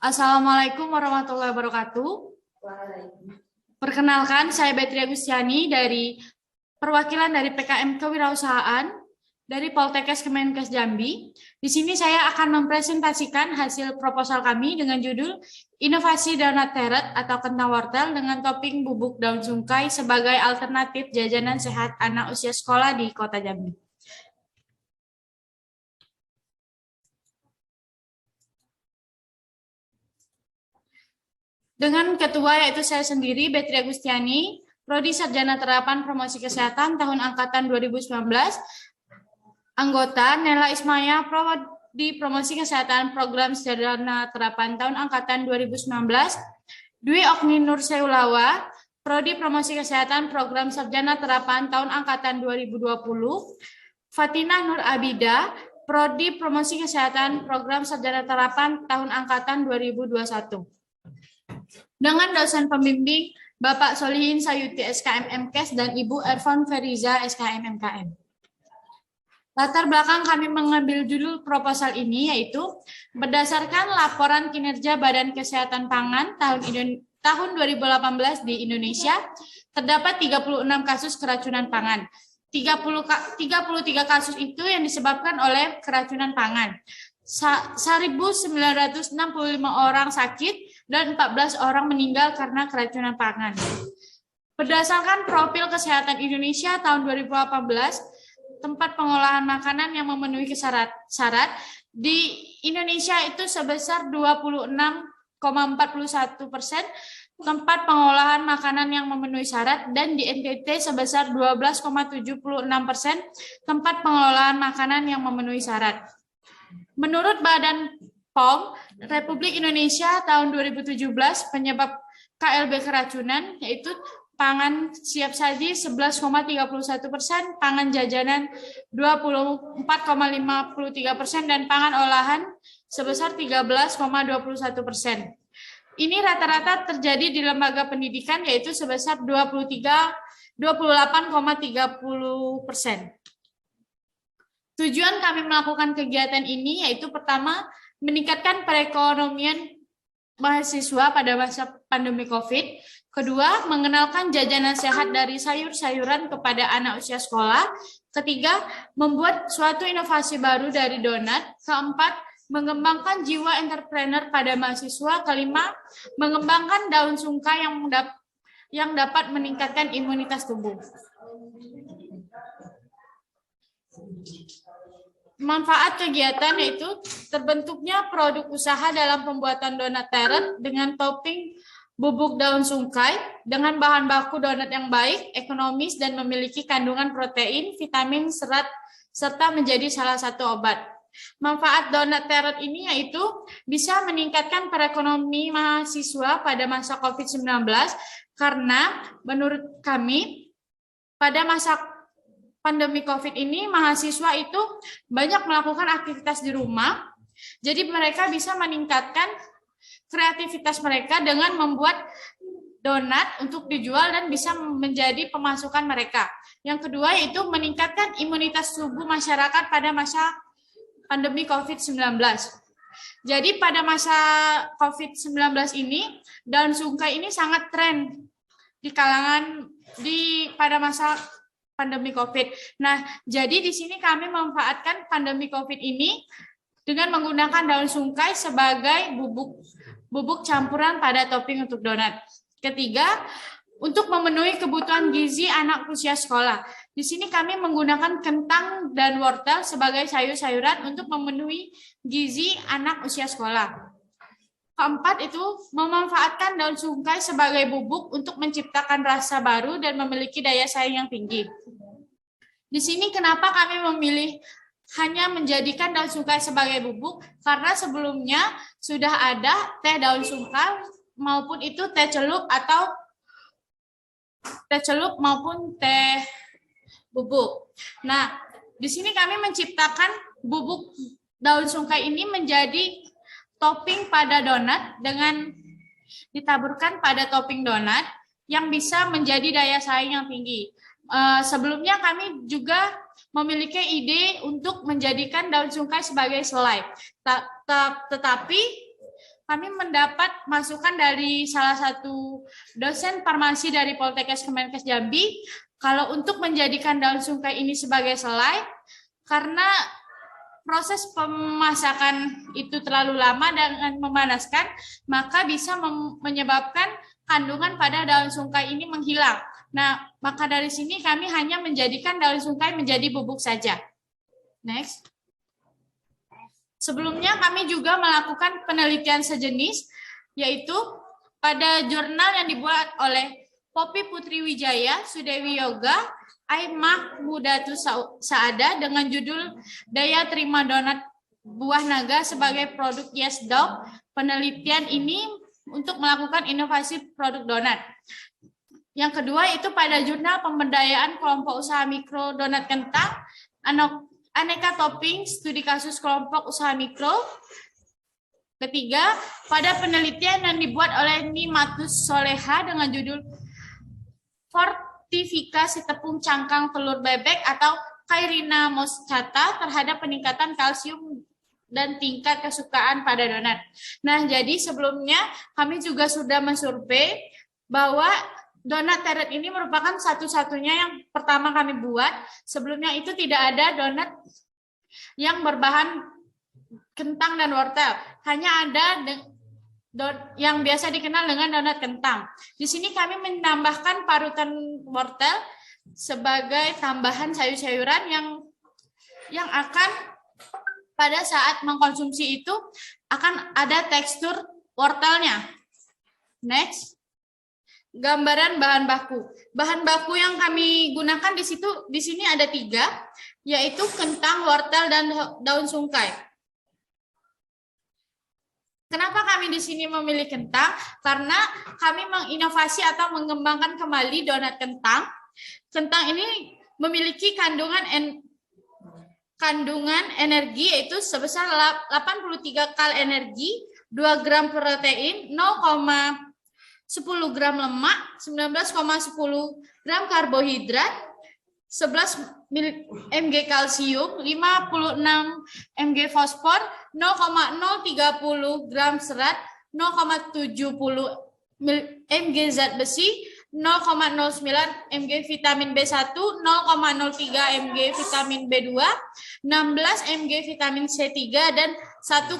Assalamualaikum warahmatullahi wabarakatuh. Perkenalkan, saya Betri Agustiani dari perwakilan dari PKM Kewirausahaan dari Poltekkes Kemenkes Jambi. Di sini saya akan mempresentasikan hasil proposal kami dengan judul Inovasi Donat Teret atau Kentang Wortel dengan topping bubuk daun sungkai sebagai alternatif jajanan sehat anak usia sekolah di Kota Jambi. Dengan ketua yaitu saya sendiri, Betri Agustiani, Prodi Sarjana Terapan Promosi Kesehatan tahun angkatan 2019, anggota Nela Ismaya, Prodi Promosi Kesehatan Program Sarjana Terapan tahun angkatan 2019, Dwi Okni Nur Seulawa, Prodi Promosi Kesehatan Program Sarjana Terapan tahun angkatan 2020, Fatina Nur Abida, Prodi Promosi Kesehatan Program Sarjana Terapan tahun angkatan 2021. Dengan dosen pembimbing Bapak Solihin Sayuti SKM MKes dan Ibu Ervan Feriza SKM MKM. Latar belakang kami mengambil judul proposal ini yaitu berdasarkan laporan kinerja Badan Kesehatan Pangan tahun 2018 di Indonesia, terdapat 36 kasus keracunan pangan. 33 kasus itu yang disebabkan oleh keracunan pangan. 1.965 orang sakit dan 14 orang meninggal karena keracunan pangan. Berdasarkan profil kesehatan Indonesia tahun 2018, tempat pengolahan makanan yang memenuhi syarat di Indonesia itu sebesar 26,41%, tempat pengolahan makanan yang memenuhi syarat, dan di NTT sebesar 12,76%, tempat pengolahan makanan yang memenuhi syarat. Menurut Badan POM Republik Indonesia tahun 2017, penyebab KLB keracunan yaitu pangan siap saji 11,31%, pangan jajanan 24,53%, dan pangan olahan sebesar 13,21%. Ini rata-rata terjadi di lembaga pendidikan yaitu sebesar 28,30%. Tujuan kami melakukan kegiatan ini yaitu pertama, meningkatkan perekonomian mahasiswa pada masa pandemi COVID. Kedua, mengenalkan jajanan sehat dari sayur-sayuran kepada anak usia sekolah. Ketiga, membuat suatu inovasi baru dari donat. Keempat, mengembangkan jiwa entrepreneur pada mahasiswa. Kelima, mengembangkan daun sungkai yang dapat meningkatkan imunitas tubuh. Manfaat kegiatan yaitu terbentuknya produk usaha dalam pembuatan donat teret dengan topping bubuk daun sungkai dengan bahan baku donat yang baik, ekonomis, dan memiliki kandungan protein, vitamin, serat, serta menjadi salah satu obat. Manfaat donat teret ini yaitu bisa meningkatkan perekonomian mahasiswa pada masa COVID-19 karena menurut kami pada masa pandemi COVID ini mahasiswa itu banyak melakukan aktivitas di rumah, jadi mereka bisa meningkatkan kreativitas mereka dengan membuat donat untuk dijual dan bisa menjadi pemasukan mereka. Yang kedua yaitu meningkatkan imunitas tubuh masyarakat pada masa pandemi COVID-19. Jadi pada masa COVID-19 ini, daun sungkai ini sangat tren di kalangan pada masa pandemi COVID. Nah, jadi di sini kami memanfaatkan pandemi COVID ini dengan menggunakan daun sungkai sebagai bubuk campuran pada topping untuk donat. Ketiga, untuk memenuhi kebutuhan gizi anak usia sekolah. Di sini kami menggunakan kentang dan wortel sebagai sayur-sayuran untuk memenuhi gizi anak usia sekolah. Keempat itu memanfaatkan daun sungkai sebagai bubuk untuk menciptakan rasa baru dan memiliki daya saing yang tinggi. Di sini kenapa kami memilih hanya menjadikan daun sungkai sebagai bubuk? Karena sebelumnya sudah ada teh daun sungkai maupun itu teh celup maupun teh bubuk. Nah, di sini kami menciptakan bubuk daun sungkai ini menjadi topping pada donat dengan ditaburkan pada topping donat yang bisa menjadi daya saing yang tinggi. Sebelumnya kami juga memiliki ide untuk menjadikan daun sungkai sebagai selai. Tetapi kami mendapat masukan dari salah satu dosen farmasi dari Poltekkes Kemenkes Jambi, kalau untuk menjadikan daun sungkai ini sebagai selai, karena proses pemasakan itu terlalu lama dan memanaskan, maka bisa menyebabkan kandungan pada daun sungkai ini menghilang. Nah, maka dari sini kami hanya menjadikan daun sungkai menjadi bubuk saja. Next. Sebelumnya kami juga melakukan penelitian sejenis, yaitu pada jurnal yang dibuat oleh Poppy Putri Wijaya, Sudewi Yoga, Aimah Mudatu Saada dengan judul Daya Terima Donat Buah Naga sebagai produk Yes Dog. Penelitian ini untuk melakukan inovasi produk donat. Yang kedua itu pada jurnal Pemberdayaan Kelompok Usaha Mikro Donat Kentang, Aneka Topping Studi Kasus Kelompok Usaha Mikro. Ketiga, pada penelitian yang dibuat oleh Nimatus Soleha dengan judul Fortifikasi Tepung Cangkang Telur Bebek atau Cairina moschata terhadap peningkatan kalsium dan tingkat kesukaan pada donat. Nah, jadi sebelumnya kami juga sudah mensurvei bahwa donat teret ini merupakan satu-satunya yang pertama kami buat. Sebelumnya itu tidak ada donat yang berbahan kentang dan wortel. Hanya ada yang biasa dikenal dengan donat kentang. Di sini kami menambahkan parutan wortel sebagai tambahan sayur-sayuran yang akan pada saat mengkonsumsi itu akan ada tekstur wortelnya. Next. Gambaran bahan baku. Bahan baku yang kami gunakan di sini ada 3, yaitu kentang, wortel, dan daun sungkai. Kenapa kami di sini memilih kentang? Karena kami menginovasi atau mengembangkan kembali donat kentang. Kentang ini memiliki kandungan energi yaitu sebesar 83 kal energi, 2 gram protein, 0,10 gram lemak, 19,10 gram karbohidrat, 11 mg kalsium, 56 mg fosfor, 0,030 gram serat, 0,70 mg zat besi, 0,09 mg vitamin B1, 0,03 mg vitamin B2, 16 mg vitamin C3, dan 1,40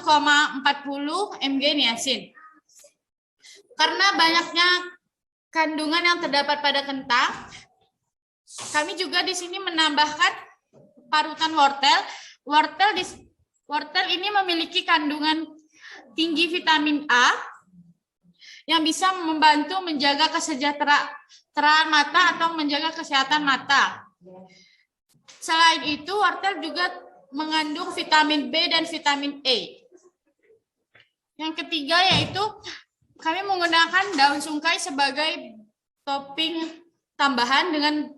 mg niacin. Karena banyaknya kandungan yang terdapat pada kentang, kami juga di sini menambahkan parutan wortel. Wortel ini memiliki kandungan tinggi vitamin A yang bisa membantu menjaga kesejahteraan mata atau menjaga kesehatan mata. Selain itu, wortel juga mengandung vitamin B dan vitamin E. Yang ketiga yaitu kami menggunakan daun sungkai sebagai topping tambahan dengan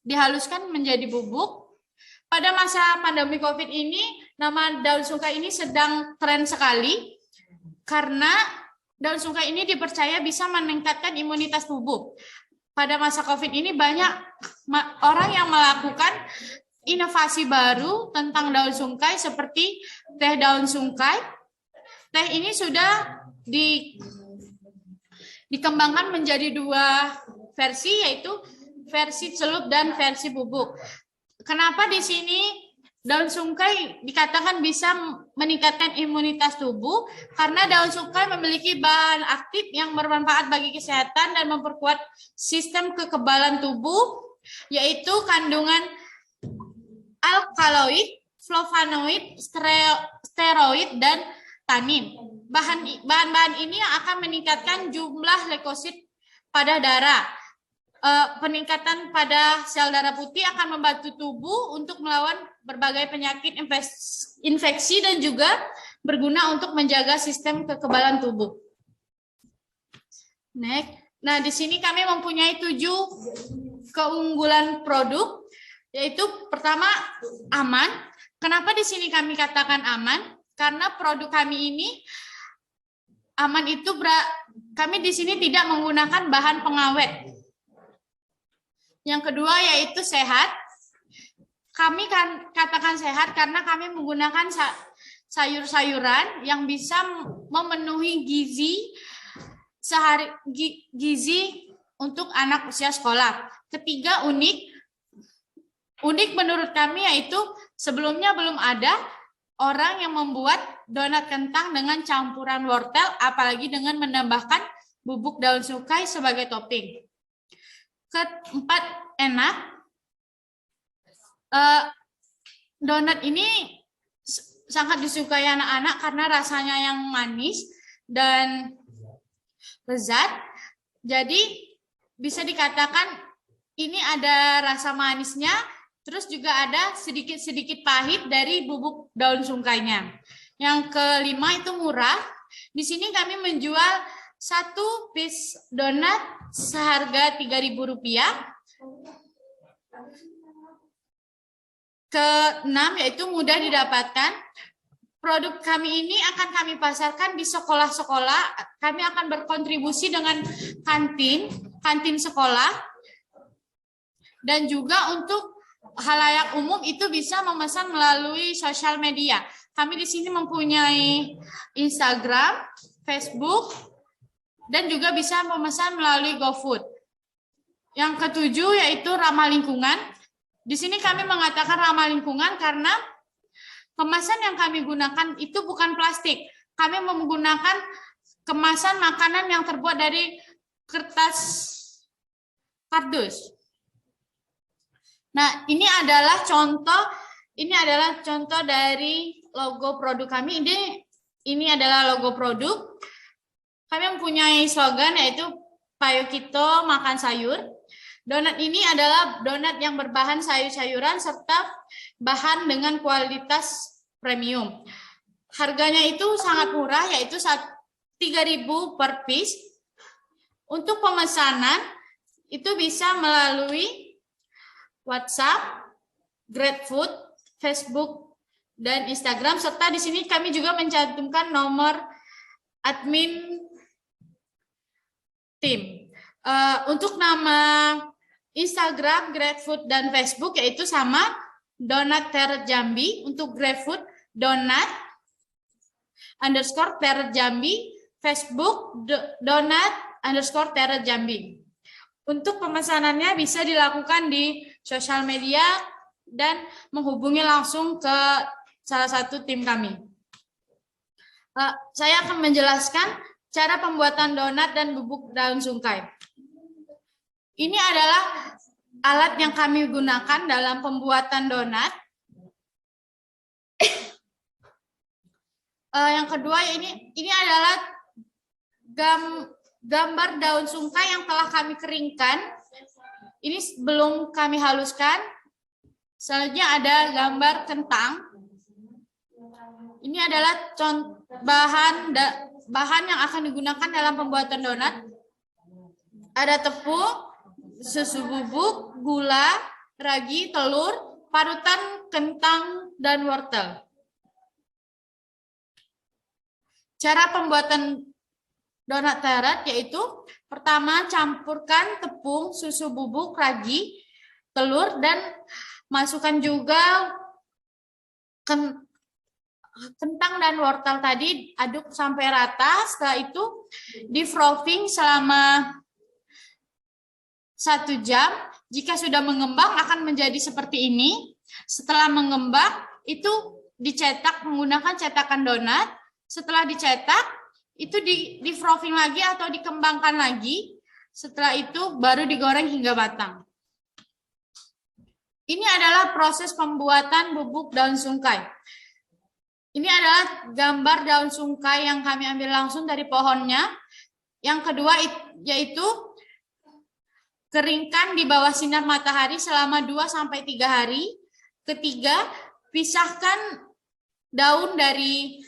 dihaluskan menjadi bubuk. Pada masa pandemi COVID ini, nama daun sungkai ini sedang tren sekali karena daun sungkai ini dipercaya bisa meningkatkan imunitas tubuh. Pada masa COVID ini banyak orang yang melakukan inovasi baru tentang daun sungkai seperti teh daun sungkai. Teh ini sudah dikembangkan menjadi 2 versi, yaitu versi celup dan versi bubuk. Kenapa di sini daun sungkai dikatakan bisa meningkatkan imunitas tubuh? Karena daun sungkai memiliki bahan aktif yang bermanfaat bagi kesehatan dan memperkuat sistem kekebalan tubuh, yaitu kandungan alkaloid, flavonoid, steroid, dan tanin. Bahan-bahan ini akan meningkatkan jumlah leukosit pada darah. Peningkatan pada sel darah putih akan membantu tubuh untuk melawan berbagai penyakit infeksi dan juga berguna untuk menjaga sistem kekebalan tubuh. Next. Nah, di sini kami mempunyai 7 keunggulan produk, yaitu pertama aman. Kenapa di sini kami katakan aman? Karena produk kami ini aman itu kami di sini tidak menggunakan bahan pengawet. Yang kedua yaitu sehat. Kami kan katakan sehat karena kami menggunakan sayur-sayuran yang bisa memenuhi gizi untuk anak usia sekolah. Ketiga, unik menurut kami yaitu sebelumnya belum ada orang yang membuat donat kentang dengan campuran wortel, apalagi dengan menambahkan bubuk daun sungkai sebagai topping. Keempat, enak. Donat ini sangat disukai anak-anak karena rasanya yang manis dan lezat. Jadi bisa dikatakan ini ada rasa manisnya, terus juga ada sedikit-sedikit pahit dari bubuk daun sungkainya. Yang kelima itu murah. Di sini kami menjual 1 piece donat seharga Rp3.000. Keenam yaitu mudah didapatkan. Produk kami ini akan kami pasarkan di sekolah-sekolah. Kami akan berkontribusi dengan kantin sekolah. Dan juga untuk halayak umum itu bisa memesan melalui sosial media. Kami di sini mempunyai Instagram, Facebook, dan juga bisa memesan melalui GoFood. Yang ketujuh yaitu ramah lingkungan. Di sini kami mengatakan ramah lingkungan karena kemasan yang kami gunakan itu bukan plastik. Kami menggunakan kemasan makanan yang terbuat dari kertas kardus. Nah, ini adalah contoh dari logo produk kami. Ini adalah logo produk. Kami mempunyai slogan yaitu Payo Kito Makan Sayur. Donat ini adalah donat yang berbahan sayur-sayuran serta bahan dengan kualitas premium. Harganya itu sangat murah, yaitu Rp3.000 per piece. Untuk pemesanan itu bisa melalui WhatsApp, GrabFood, Facebook, dan Instagram. Serta di sini kami juga mencantumkan nomor admin tim. Untuk nama Instagram, GrabFood, dan Facebook yaitu sama, Donat Teret Jambi. Untuk GrabFood, Donat _Teret Jambi, Facebook, Donat _Teret Jambi. Untuk pemesanannya bisa dilakukan di sosial media dan menghubungi langsung ke salah satu tim kami. Saya akan menjelaskan cara pembuatan donat dan bubuk daun sungkai. Ini adalah alat yang kami gunakan dalam pembuatan donat. Yang kedua ini adalah gambar daun sungkai yang telah kami keringkan. Ini belum kami haluskan. Selanjutnya ada gambar kentang. Ini adalah bahan yang akan digunakan dalam pembuatan donat. Ada tepung, susu bubuk, gula, ragi, telur, parutan, kentang, dan wortel. Cara pembuatan donat teret yaitu pertama campurkan tepung, susu bubuk, ragi, telur, dan masukkan juga kentang dan wortel tadi, aduk sampai rata. Setelah itu di frothing selama 1 jam. Jika sudah mengembang akan menjadi seperti ini. Setelah mengembang itu dicetak menggunakan cetakan donat. Setelah dicetak itu di frothing lagi atau dikembangkan lagi. Setelah itu baru digoreng hingga matang. Ini adalah proses pembuatan bubuk daun sungkai. Ini adalah gambar daun sungkai yang kami ambil langsung dari pohonnya. Yang kedua yaitu keringkan di bawah sinar matahari selama 2-3 hari. Ketiga, pisahkan daun dari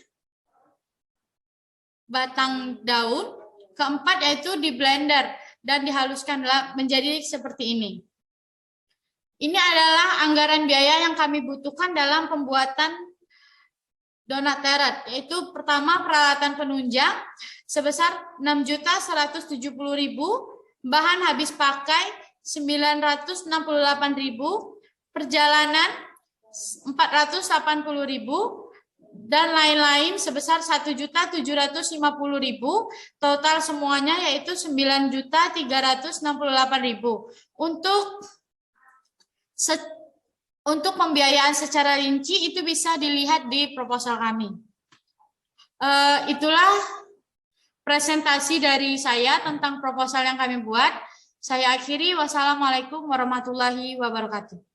batang daun. Keempat yaitu di blender dan dihaluskan menjadi seperti ini. Ini adalah anggaran biaya yang kami butuhkan dalam pembuatan donat teret, yaitu pertama peralatan penunjang sebesar 6.170.000, bahan habis pakai 968.000, perjalanan 480.000, dan lain-lain sebesar 1.750.000, total semuanya yaitu 9.368.000. Untuk pembiayaan secara rinci itu bisa dilihat di proposal kami. Itulah presentasi dari saya tentang proposal yang kami buat. Saya akhiri, wassalamualaikum warahmatullahi wabarakatuh.